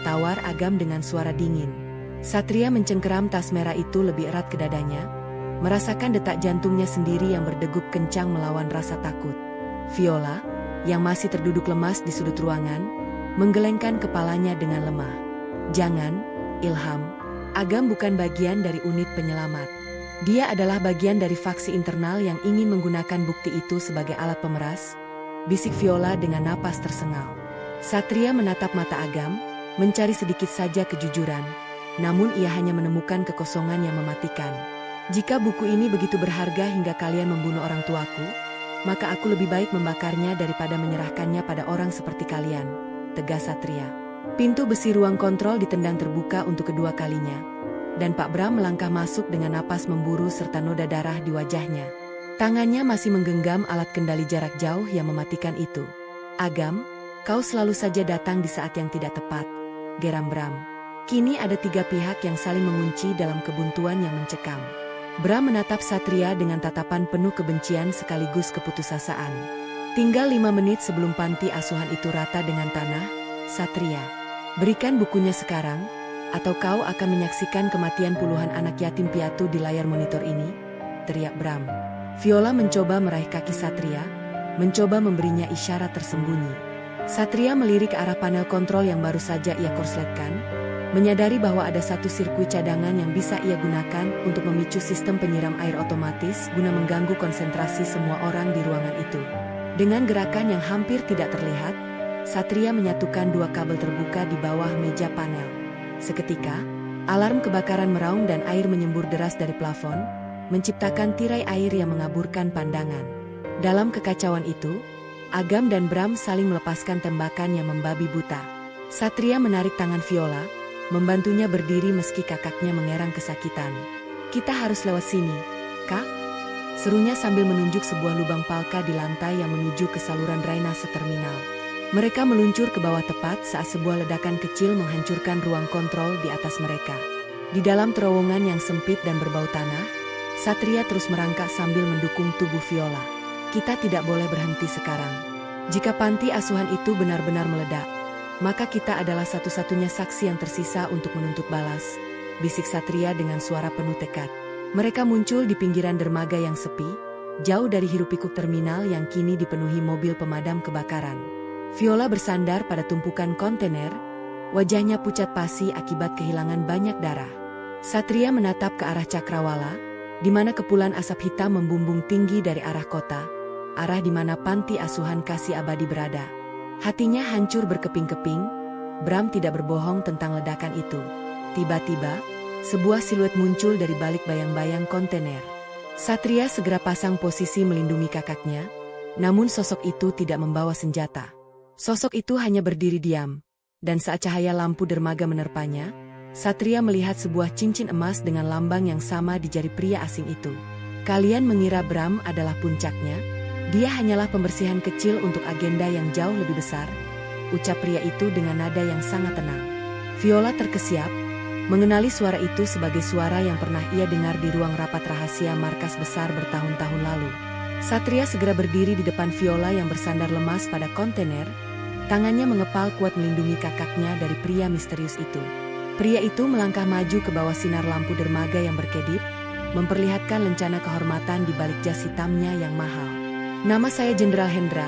tawar Agam dengan suara dingin. Satria mencengkeram tas merah itu lebih erat ke dadanya, merasakan detak jantungnya sendiri yang berdegup kencang melawan rasa takut. Viola, yang masih terduduk lemas di sudut ruangan, menggelengkan kepalanya dengan lemah. Jangan, Ilham. Agam bukan bagian dari unit penyelamat. Dia adalah bagian dari faksi internal yang ingin menggunakan bukti itu sebagai alat pemeras, bisik Viola dengan napas tersengal. Satria menatap mata Agam, mencari sedikit saja kejujuran, namun ia hanya menemukan kekosongan yang mematikan. Jika buku ini begitu berharga hingga kalian membunuh orang tuaku, maka aku lebih baik membakarnya daripada menyerahkannya pada orang seperti kalian, tegas Satria. Pintu besi ruang kontrol ditendang terbuka untuk kedua kalinya, dan Pak Bram melangkah masuk dengan napas memburu serta noda darah di wajahnya. Tangannya masih menggenggam alat kendali jarak jauh yang mematikan itu. Agam, kau selalu saja datang di saat yang tidak tepat, geram Bram. Kini ada 3 pihak yang saling mengunci dalam kebuntuan yang mencekam. Bram menatap Satria dengan tatapan penuh kebencian sekaligus keputusasaan. Tinggal 5 menit sebelum panti asuhan itu rata dengan tanah, Satria. Berikan bukunya sekarang, atau kau akan menyaksikan kematian puluhan anak yatim piatu di layar monitor ini, teriak Bram. Viola mencoba meraih kaki Satria, mencoba memberinya isyarat tersembunyi. Satria melirik ke arah panel kontrol yang baru saja ia korsletkan, menyadari bahwa ada satu sirkuit cadangan yang bisa ia gunakan untuk memicu sistem penyiram air otomatis guna mengganggu konsentrasi semua orang di ruangan itu. Dengan gerakan yang hampir tidak terlihat, Satria menyatukan 2 kabel terbuka di bawah meja panel. Seketika, alarm kebakaran meraung dan air menyembur deras dari plafon, menciptakan tirai air yang mengaburkan pandangan. Dalam kekacauan itu, Agam dan Bram saling melepaskan tembakan yang membabi buta. Satria menarik tangan Viola, membantunya berdiri meski kakaknya mengerang kesakitan. Kita harus lewat sini, Kak? Serunya sambil menunjuk sebuah lubang palka di lantai yang menuju ke saluran drainase terminal. Mereka meluncur ke bawah tepat saat sebuah ledakan kecil menghancurkan ruang kontrol di atas mereka. Di dalam terowongan yang sempit dan berbau tanah, Satria terus merangkak sambil mendukung tubuh Viola. Kita tidak boleh berhenti sekarang. Jika panti asuhan itu benar-benar meledak, maka kita adalah satu-satunya saksi yang tersisa untuk menuntut balas, bisik Satria dengan suara penuh tekad. Mereka muncul di pinggiran dermaga yang sepi, jauh dari hiruk-pikuk terminal yang kini dipenuhi mobil pemadam kebakaran. Viola bersandar pada tumpukan kontainer, wajahnya pucat pasi akibat kehilangan banyak darah. Satria menatap ke arah Cakrawala, di mana kepulan asap hitam membumbung tinggi dari arah kota, arah di mana panti asuhan Kasih Abadi berada. Hatinya hancur berkeping-keping. Bram tidak berbohong tentang ledakan itu. Tiba-tiba, sebuah siluet muncul dari balik bayang-bayang kontainer. Satria segera pasang posisi melindungi kakaknya, namun sosok itu tidak membawa senjata. Sosok itu hanya berdiri diam, dan saat cahaya lampu dermaga menerpanya, Satria melihat sebuah cincin emas dengan lambang yang sama di jari pria asing itu. Kalian mengira Bram adalah puncaknya? Dia hanyalah pembersihan kecil untuk agenda yang jauh lebih besar, ucap pria itu dengan nada yang sangat tenang. Viola terkesiap, mengenali suara itu sebagai suara yang pernah ia dengar di ruang rapat rahasia markas besar bertahun-tahun lalu. Satria segera berdiri di depan Viola yang bersandar lemas pada kontainer, tangannya mengepal kuat melindungi kakaknya dari pria misterius itu. Pria itu melangkah maju ke bawah sinar lampu dermaga yang berkedip, memperlihatkan lencana kehormatan di balik jas hitamnya yang mahal. Nama saya Jenderal Hendra,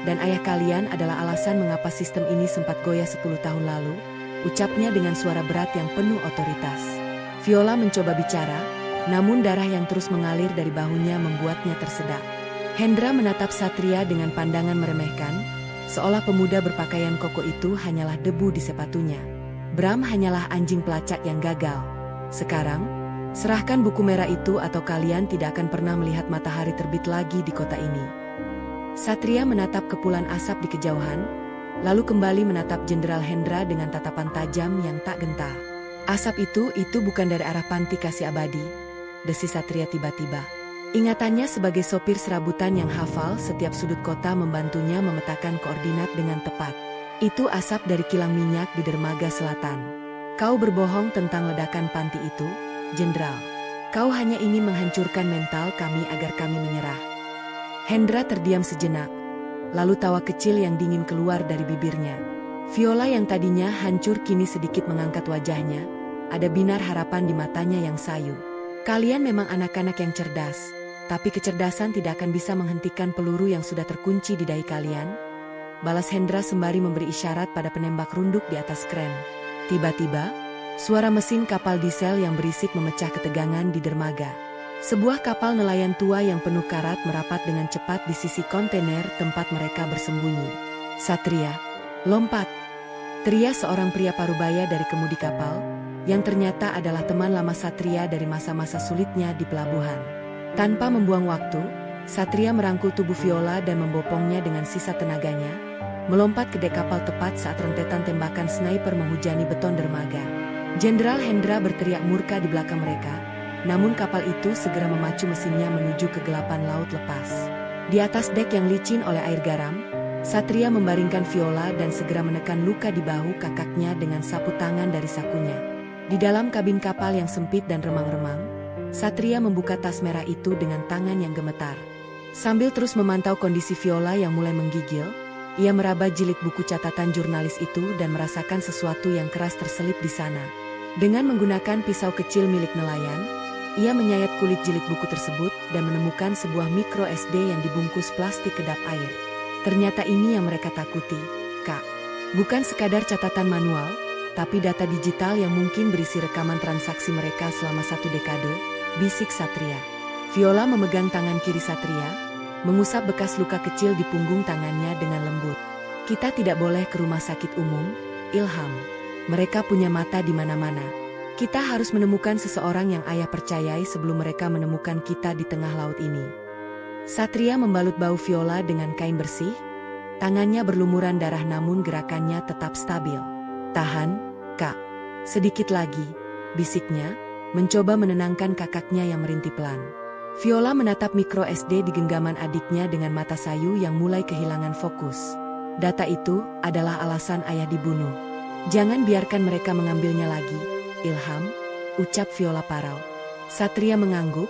dan ayah kalian adalah alasan mengapa sistem ini sempat goyah 10 tahun lalu, ucapnya dengan suara berat yang penuh otoritas. Viola mencoba bicara, namun darah yang terus mengalir dari bahunya membuatnya tersedak. Hendra menatap Satria dengan pandangan meremehkan, seolah pemuda berpakaian koko itu hanyalah debu di sepatunya. Bram hanyalah anjing pelacak yang gagal. Sekarang, serahkan buku merah itu atau kalian tidak akan pernah melihat matahari terbit lagi di kota ini. Satria menatap kepulan asap di kejauhan, lalu kembali menatap Jenderal Hendra dengan tatapan tajam yang tak gentar. Asap itu bukan dari arah panti Kasih Abadi, desis Satria tiba-tiba. Ingatannya sebagai sopir serabutan yang hafal setiap sudut kota membantunya memetakan koordinat dengan tepat. Itu asap dari kilang minyak di dermaga selatan. Kau berbohong tentang ledakan panti itu, Jenderal. Kau hanya ingin menghancurkan mental kami agar kami menyerah. Hendra terdiam sejenak, lalu tawa kecil yang dingin keluar dari bibirnya. Viola yang tadinya hancur kini sedikit mengangkat wajahnya, ada binar harapan di matanya yang sayu. Kalian memang anak-anak yang cerdas, tapi kecerdasan tidak akan bisa menghentikan peluru yang sudah terkunci di dahi kalian. Balas Hendra sembari memberi isyarat pada penembak runduk di atas kren. Tiba-tiba, suara mesin kapal diesel yang berisik memecah ketegangan di dermaga. Sebuah kapal nelayan tua yang penuh karat merapat dengan cepat di sisi kontainer tempat mereka bersembunyi. "Satria, lompat!" teriak seorang pria parubaya dari kemudi kapal, yang ternyata adalah teman lama Satria dari masa-masa sulitnya di pelabuhan. Tanpa membuang waktu, Satria merangkul tubuh Viola dan membopongnya dengan sisa tenaganya, melompat ke dek kapal tepat saat rentetan tembakan sniper menghujani beton dermaga. Jenderal Hendra berteriak murka di belakang mereka, namun kapal itu segera memacu mesinnya menuju kegelapan laut lepas. Di atas dek yang licin oleh air garam, Satria membaringkan Viola dan segera menekan luka di bahu kakaknya dengan sapu tangan dari sakunya. Di dalam kabin kapal yang sempit dan remang-remang, Satria membuka tas merah itu dengan tangan yang gemetar. Sambil terus memantau kondisi Viola yang mulai menggigil, ia meraba jilid buku catatan jurnalis itu dan merasakan sesuatu yang keras terselip di sana. Dengan menggunakan pisau kecil milik nelayan, ia menyayat kulit jilid buku tersebut dan menemukan sebuah micro SD yang dibungkus plastik kedap air. Ternyata ini yang mereka takuti, Kak. Bukan sekadar catatan manual, tapi data digital yang mungkin berisi rekaman transaksi mereka selama 1 dekade, bisik Satria. Viola memegang tangan kiri Satria, mengusap bekas luka kecil di punggung tangannya dengan lembut. "Kita tidak boleh ke rumah sakit umum, Ilham. Mereka punya mata di mana-mana. Kita harus menemukan seseorang yang ayah percayai sebelum mereka menemukan kita di tengah laut ini." Satria membalut bau Viola dengan kain bersih, tangannya berlumuran darah namun gerakannya tetap stabil. "Tahan, Kak. Sedikit lagi," bisiknya, mencoba menenangkan kakaknya yang merintih pelan. Viola menatap micro SD di genggaman adiknya dengan mata sayu yang mulai kehilangan fokus. Data itu adalah alasan ayah dibunuh. "Jangan biarkan mereka mengambilnya lagi, Ilham," ucap Viola parau. Satria mengangguk,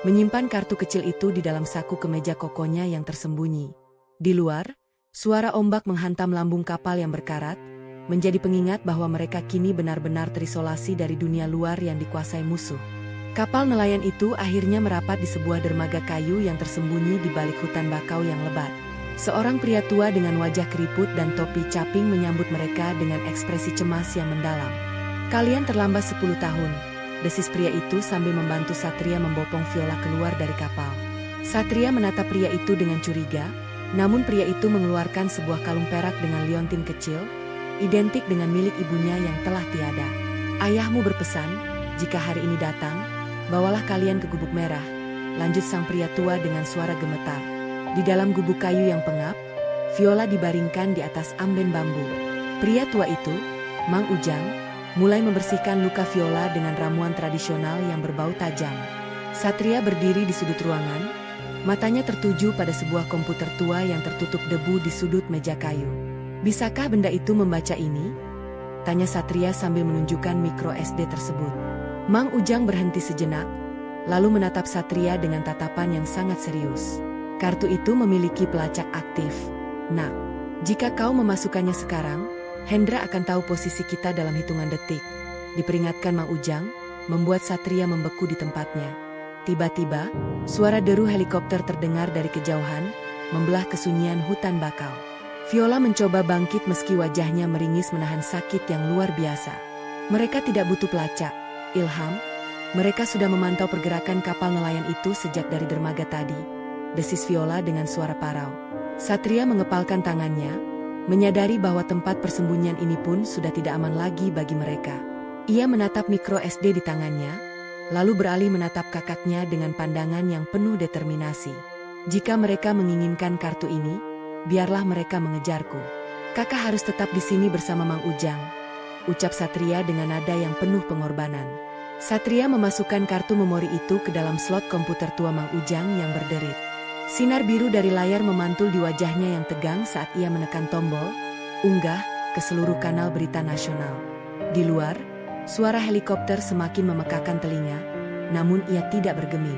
menyimpan kartu kecil itu di dalam saku kemeja kokonya yang tersembunyi. Di luar, suara ombak menghantam lambung kapal yang berkarat, menjadi pengingat bahwa mereka kini benar-benar terisolasi dari dunia luar yang dikuasai musuh. Kapal nelayan itu akhirnya merapat di sebuah dermaga kayu yang tersembunyi di balik hutan bakau yang lebat. Seorang pria tua dengan wajah keriput dan topi caping menyambut mereka dengan ekspresi cemas yang mendalam. "Kalian terlambat 10 tahun, desis pria itu sambil membantu Satria membopong Viola keluar dari kapal. Satria menatap pria itu dengan curiga, namun pria itu mengeluarkan sebuah kalung perak dengan liontin kecil, identik dengan milik ibunya yang telah tiada. "Ayahmu berpesan, jika hari ini datang, bawalah kalian ke Gubuk Merah," lanjut sang pria tua dengan suara gemetar. Di dalam gubuk kayu yang pengap, Viola dibaringkan di atas amben bambu. Pria tua itu, Mang Ujang, mulai membersihkan luka Viola dengan ramuan tradisional yang berbau tajam. Satria berdiri di sudut ruangan, matanya tertuju pada sebuah komputer tua yang tertutup debu di sudut meja kayu. "Bisakah benda itu membaca ini?" tanya Satria sambil menunjukkan micro SD tersebut. Mang Ujang berhenti sejenak, lalu menatap Satria dengan tatapan yang sangat serius. "Kartu itu memiliki pelacak aktif, Nak. Jika kau memasukkannya sekarang, Hendra akan tahu posisi kita dalam hitungan detik," diperingatkan Mang Ujang, membuat Satria membeku di tempatnya. Tiba-tiba, suara deru helikopter terdengar dari kejauhan, membelah kesunyian hutan bakau. Viola mencoba bangkit meski wajahnya meringis menahan sakit yang luar biasa. "Mereka tidak butuh pelacak, Ilham. Mereka sudah memantau pergerakan kapal nelayan itu sejak dari dermaga tadi," desis Viola dengan suara parau. Satria mengepalkan tangannya, menyadari bahwa tempat persembunyian ini pun sudah tidak aman lagi bagi mereka. Ia menatap micro SD di tangannya, lalu beralih menatap kakaknya dengan pandangan yang penuh determinasi. "Jika mereka menginginkan kartu ini, biarlah mereka mengejarku. Kakak harus tetap di sini bersama Mang Ujang," ucap Satria dengan nada yang penuh pengorbanan. Satria memasukkan kartu memori itu ke dalam slot komputer tua Mang Ujang yang berderit. Sinar biru dari layar memantul di wajahnya yang tegang saat ia menekan tombol "Unggah" ke seluruh kanal berita nasional. Di luar, suara helikopter semakin memekakan telinga, namun ia tidak bergeming.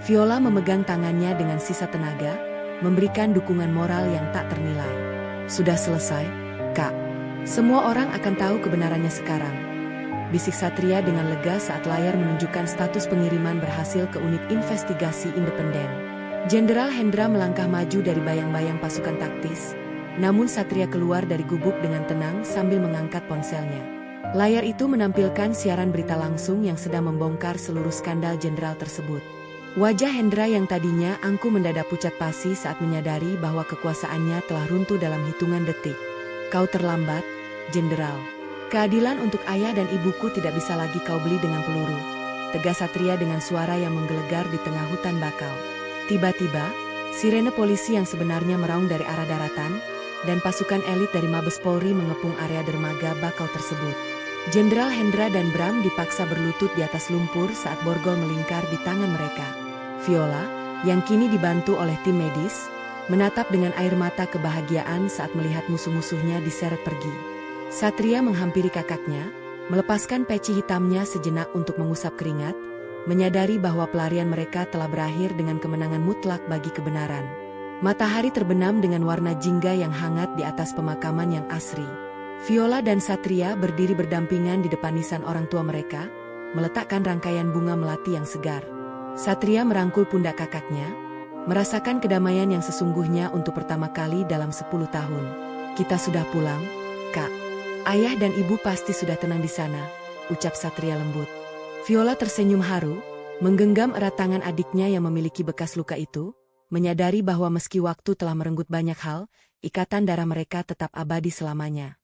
Viola memegang tangannya dengan sisa tenaga, memberikan dukungan moral yang tak ternilai. "Sudah selesai, Kak. Semua orang akan tahu kebenarannya sekarang." bisik Satria dengan lega saat layar menunjukkan status pengiriman berhasil ke unit investigasi independen. Jenderal Hendra melangkah maju dari bayang-bayang pasukan taktis, namun Satria keluar dari gubuk dengan tenang sambil mengangkat ponselnya. Layar itu menampilkan siaran berita langsung yang sedang membongkar seluruh skandal jenderal tersebut. Wajah Hendra yang tadinya angkuh mendadak pucat pasi saat menyadari bahwa kekuasaannya telah runtuh dalam hitungan detik. "Kau terlambat, jenderal. Keadilan untuk ayah dan ibuku tidak bisa lagi kau beli dengan peluru," tegas Satria dengan suara yang menggelegar di tengah hutan bakau. Tiba-tiba, sirene polisi yang sebenarnya meraung dari arah daratan, dan pasukan elit dari Mabes Polri mengepung area dermaga bakau tersebut. Jenderal Hendra dan Bram dipaksa berlutut di atas lumpur saat borgol melingkar di tangan mereka. Viola, yang kini dibantu oleh tim medis, menatap dengan air mata kebahagiaan saat melihat musuh-musuhnya diseret pergi. Satria menghampiri kakaknya, melepaskan peci hitamnya sejenak untuk mengusap keringat, menyadari bahwa pelarian mereka telah berakhir dengan kemenangan mutlak bagi kebenaran. Matahari terbenam dengan warna jingga yang hangat di atas pemakaman yang asri. Viola dan Satria berdiri berdampingan di depan nisan orang tua mereka, meletakkan rangkaian bunga melati yang segar. Satria merangkul pundak kakaknya, merasakan kedamaian yang sesungguhnya untuk pertama kali dalam 10 tahun. "Kita sudah pulang, Kak. Ayah dan ibu pasti sudah tenang di sana," ucap Satria lembut. Viola tersenyum haru, menggenggam erat tangan adiknya yang memiliki bekas luka itu, menyadari bahwa meski waktu telah merenggut banyak hal, ikatan darah mereka tetap abadi selamanya.